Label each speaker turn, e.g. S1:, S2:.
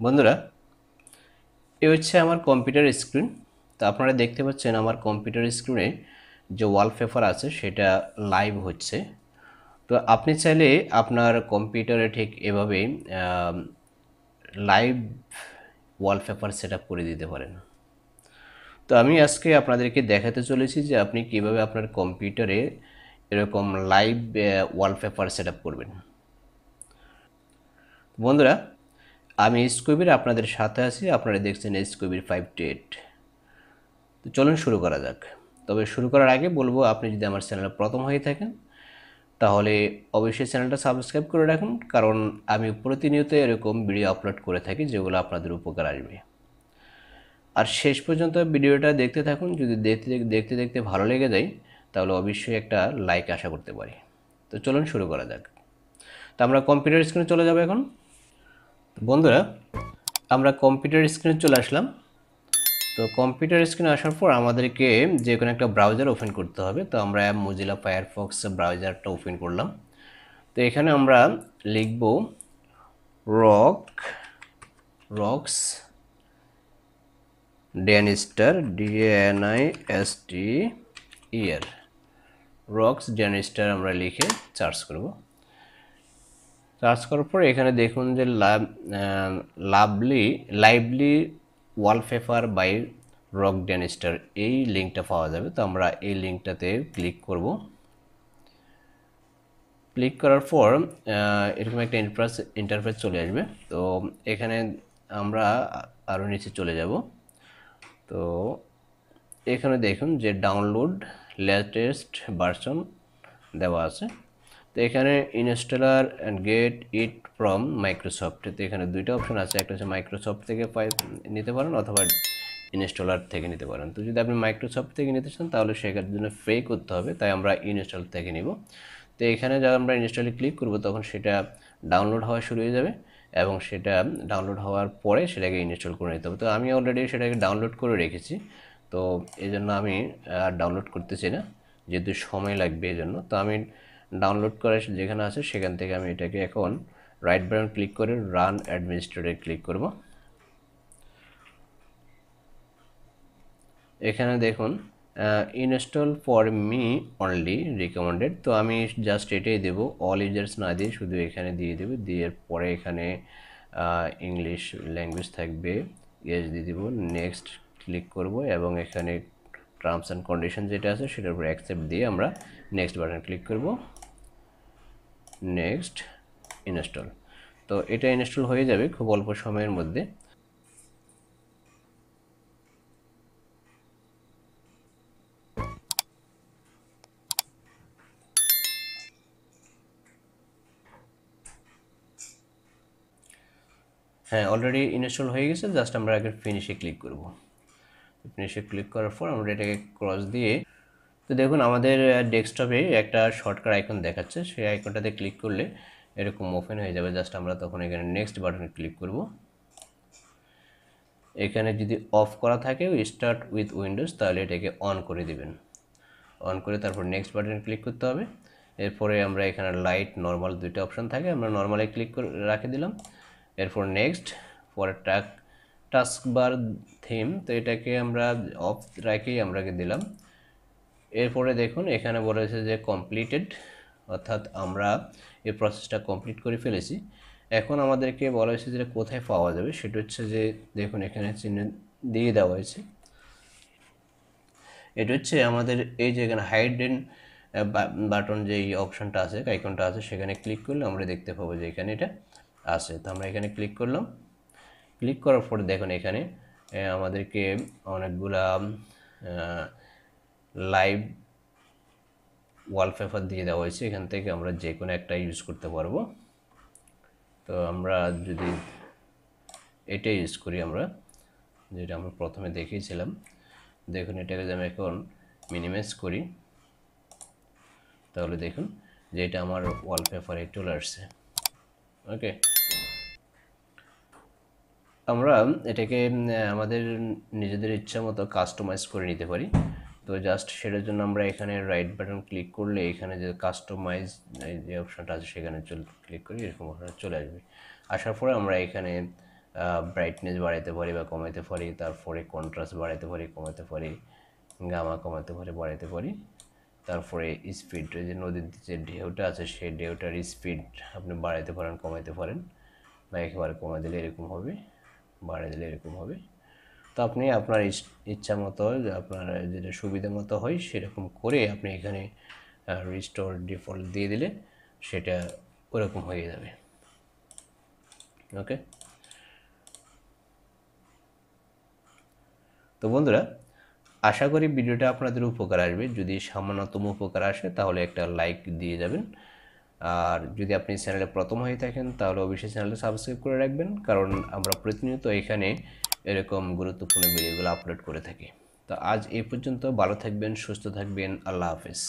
S1: বন্ধুরা, এই হচ্ছে আমার কম্পিউটার স্ক্রিন। তো আপনারা দেখতে পাচ্ছেন আমার কম্পিউটার স্ক্রিনে যে ওয়ালপেপার আছে সেটা লাইভ হচ্ছে। তো আপনি চাইলে আপনার কম্পিউটারে ঠিক এভাবে লাইভ ওয়ালপেপার সেট আপ করে দিতে পারেন। তো আমি আজকে আপনাদেরকে দেখাতে চলেছি যে আপনি কিভাবে আপনার কম্পিউটারে এরকম লাইভ ওয়ালপেপার সেট আপ করবেন। বন্ধুরা, আমি স্কুবির আপনাদের সাথে আছি। আপনারা দেখছেন স্কুবির 5 to 8। তো চলুন শুরু করা যাক। তবে শুরু করার আগে বলবো, আপনি যদি আমার চ্যানেলে প্রথম হয়ে থাকেন তাহলে অবশ্যই চ্যানেলটা সাবস্ক্রাইব করে রাখুন, কারণ আমি প্রতিনিয়ত এরকম ভিডিও আপলোড করে থাকি যেগুলো আপনাদের উপকার আসবে। আর শেষ পর্যন্ত ভিডিওটা দেখতে থাকুন। যদি দেখতে দেখতে দেখতে ভালো লেগে যায় তাহলে অবশ্যই একটা লাইক আশা করতে পারি। তো চলুন শুরু করা যাক। তো আমরা কম্পিউটার স্ক্রিনে চলে যাব এখন। বন্ধুরা, আমরা কম্পিউটার স্ক্রিনে চলে আসলাম। তো কম্পিউটার স্ক্রিনে আসার পর আমাদেরকে যে কোনো একটা ব্রাউজার ওপেন করতে হবে। তো আমরা মোজিলা ফায়ারফক্স ব্রাউজারটা ওপেন করলাম। তো এখানে আমরা লিখব রক্স ড্যানিস্টার DANISTER রক্স ড্যানিস্টার আমরা লিখে সার্চ করব। সার্চ করার পর এখানে দেখুন যে লাইভলি ওয়ালপেপার বাই রক ড্যানিস্টার, এই লিঙ্কটা পাওয়া যাবে। তো আমরা এই লিঙ্কটাতে ক্লিক করব। ক্লিক করার পর এরকম একটা ইন্টারফেস চলে আসবে। তো এখানে আমরা আরও নিচে চলে যাব। তো এখানে দেখুন যে ডাউনলোড লেটেস্ট ভার্সন দেওয়া আছে। তো এখানে installer and get it from Microsoft. তো এখানে দুইটা অপশন আছে, একটা হচ্ছে মাইক্রোসফট থেকে ফাইল নিতে পারেন অথবা ইনস্টলার থেকে নিতে পারেন। তো যদি আপনি মাইক্রোসফট থেকে নিতে চান তাহলে সেটার জন্য পে করতে হবে, তাই আমরা ইনস্টল থেকে নিব। তো এখানে যখন আমরা ইনস্টলে ক্লিক করব তখন সেটা ডাউনলোড হওয়া শুরু হয়ে যাবে এবং সেটা ডাউনলোড হওয়ার পরে সেটাকে ইনস্টল করে নিতে হবে। তো আমি অলরেডি সেটাকে ডাউনলোড করে রেখেছি, তো এই জন্য আমি আর ডাউনলোড করতেছি না, যেহেতু সময় লাগবে এই জন্য। তো আমি ডাউনলোড করে যেখানে আছে সেখান থেকে আমি এটাকে এখন রাইট বাটন ক্লিক করে রান অ্যাডমিনিস্ট্রেটরে ক্লিক করব। এখানে দেখুন install for me only recommended. তো আমি জাস্ট এটাই দেব, অল ইউজার্স না দিয়ে শুধু এখানে দিয়ে দেব। দিয়ে পরে এখানে ইংলিশ ল্যাঙ্গুয়েজ থাকবে, ইয়েস দিয়ে দেব। নেক্সট ক্লিক করব এবং এখানে টার্মস অ্যান্ড কন্ডিশন যেটা আছে সেটার উপর অ্যাকসেপ্ট দিয়ে আমরা নেক্সট বাটন ক্লিক করব। Next install. তো এটা ইনস্টল হয়ে যাবে খুব অল্প সময়ের মধ্যে। হ্যাঁ, অলরেডি ইনস্টল হয়ে গেছে। জাস্ট আমরা আগে ফিনিশে ক্লিক করব। ফিনিশে ক্লিক করার পর আমরা এটাকে ক্রস দিয়ে, তো দেখুন আমাদের ডেস্কটপে একটা শর্টকাট আইকন দেখাচ্ছে। সেই আইকনটাতে ক্লিক করলে এরকম ওপেন হয়ে যাবে। জাস্ট আমরা তখন এখানে নেক্সট বাটনে ক্লিক করব। এখানে যদি অফ করা থাকে স্টার্ট উইথ উইন্ডোজ, তাহলে এটাকে অন করে দিবেন। অন করে তারপর নেক্সট বাটনে ক্লিক করতে হবে। এরপরে আমরা এখানে লাইট নর্মাল দুইটা অপশন থাকে, আমরা নর্মালে ক্লিক করে রাখে দিলাম। এরপর নেক্সট, পরে টাস্কবার থিম, তো এটাকে আমরা অফ রাখেই আমরা দিলাম। এরপরে দেখুন এখানে বলেছে যে কমপ্লিটেড, অর্থাৎ আমরা এই প্রসেসটা কমপ্লিট করে ফেলেছি। এখন আমাদেরকে বলা হয়েছে যে কোথায় পাওয়া যাবে, সেটা হচ্ছে যে দেখুন এখানে চিহ্ন দিয়ে দেওয়া হয়েছে। এটা হচ্ছে আমাদের এই যে এখানে হাইডেন বাটন যে অপশনটা আছে, আইকনটা আছে, সেখানে ক্লিক করলে আমরা দেখতে পাবো যে এখানে এটা আছে। তো আমরা এখানে ক্লিক করলাম। ক্লিক করার পরে দেখুন এখানে আমাদেরকে অনেকগুলা লাইভ ওয়ালপেপার দিয়ে দেওয়া হয়েছে। এখান থেকে আমরা যে কোনো একটা ইউজ করতে পারবো। তো আমরা যদি এটা ইউজ করি, আমরা যেটা আমরা প্রথমে দেখিয়েছিলাম, দেখুন এটাকে যদি আমি এখন মিনিমাইজ করি তাহলে দেখুন যে এটা আমার ওয়ালপেপারে চলে আসছে। ওকে, আমরা এটাকে আমাদের নিজেদের ইচ্ছা মতো কাস্টমাইজ করে নিতে পারি। তো জাস্ট সেটার জন্য আমরা এখানে রাইট বাটন ক্লিক করলে এখানে যে কাস্টমাইজ যে অপশনটা আছে সেখানে ক্লিক করি, এরকম চলে আসবে। আসার পরে আমরা এখানে ব্রাইটনেস বাড়াইতে পারি বা কমাইতে পারি, তারপরে কন্ট্রাস্ট বাড়াইতে পারি কমাতে পারি, গামা কমাতে পারি বাড়াইতে পারি, তারপরে স্পিড, যে নদীর যে ঢেউটা আছে সেই ঢেউটার স্পিড আপনি বাড়াইতে পারেন কমাইতে পারেন, বা একেবারে কমাই দিলে এরকম হবে, বাড়াই দিলে এরকম হবে। তো আপনি আপনার ইচ্ছা মতো, আপনার যেটা সুবিধা মতো হয় সেরকম করে আপনি এখানে রিস্টোর ডিফল্ট দিয়ে দিলে সেটা ওরকম হয়ে যাবে। ওকে, তো বন্ধুরা আশা করি ভিডিওটা আপনাদের উপকার আসবে। যদি সামান্যতম উপকার আসে তাহলে একটা লাইক দিয়ে যাবেন। আর যদি আপনি চ্যানেলে প্রথম হয়ে থাকেন তাহলে অবশ্যই চ্যানেলটা সাবস্ক্রাইব করে রাখবেন, কারণ আমরা প্রতিনিয়ত এখানে এরকম গুরুত্বপূর্ণ ভিডিওগুলো আপলোড করে থাকি। তো আজ এই পর্যন্ত, ভালো থাকবেন, সুস্থ থাকবেন, আল্লাহ হাফেজ।